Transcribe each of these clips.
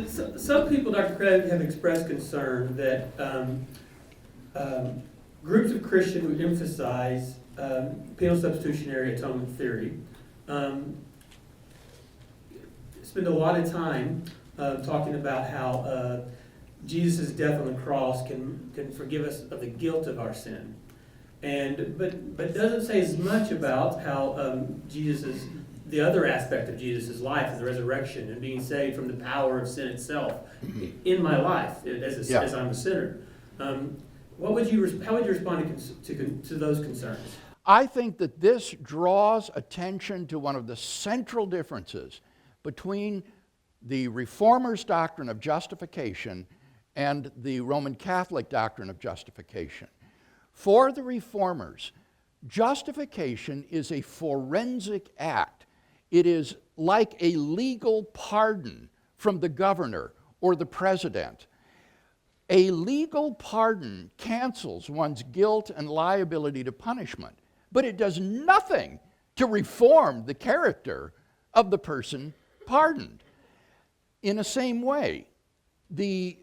Some people, Dr. Craig, have expressed concern that groups of Christians who emphasize penal substitutionary atonement theory spend a lot of time talking about how Jesus' death on the cross can forgive us of the guilt of our sin, but doesn't say as much about how the other aspect of Jesus' life and the resurrection and being saved from the power of sin itself in my life as I'm a sinner. How would you respond to those concerns? I think that this draws attention to one of the central differences between the Reformers' doctrine of justification and the Roman Catholic doctrine of justification. For the Reformers, justification is a forensic act. It is like a legal pardon from the governor or the president. A legal pardon cancels one's guilt and liability to punishment, but it does nothing to reform the character of the person pardoned. In the same way, the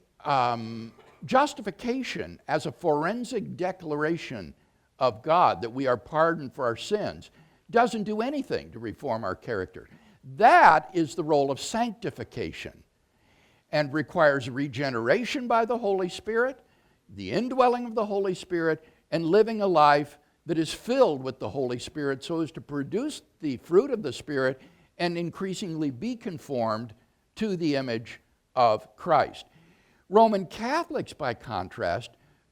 justification as a forensic declaration of God that we are pardoned for our sins doesn't do anything to reform our character. That is the role of sanctification and requires regeneration by the Holy Spirit, the indwelling of the Holy Spirit, and living a life that is filled with the Holy Spirit so as to produce the fruit of the Spirit and increasingly be conformed to the image of Christ. Roman Catholics, by contrast,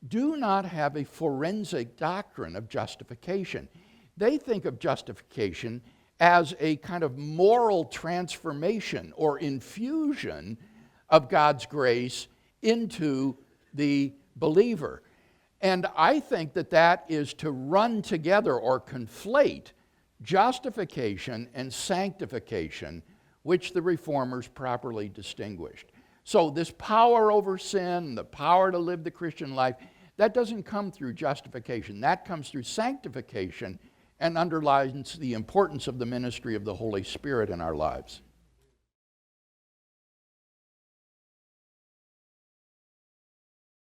do not have a forensic doctrine of justification. They think of justification as a kind of moral transformation or infusion of God's grace into the believer. And I think that that is to run together or conflate justification and sanctification, which the Reformers properly distinguished. So this power over sin, the power to live the Christian life, that doesn't come through justification. That comes through sanctification and underlines the importance of the ministry of the Holy Spirit in our lives.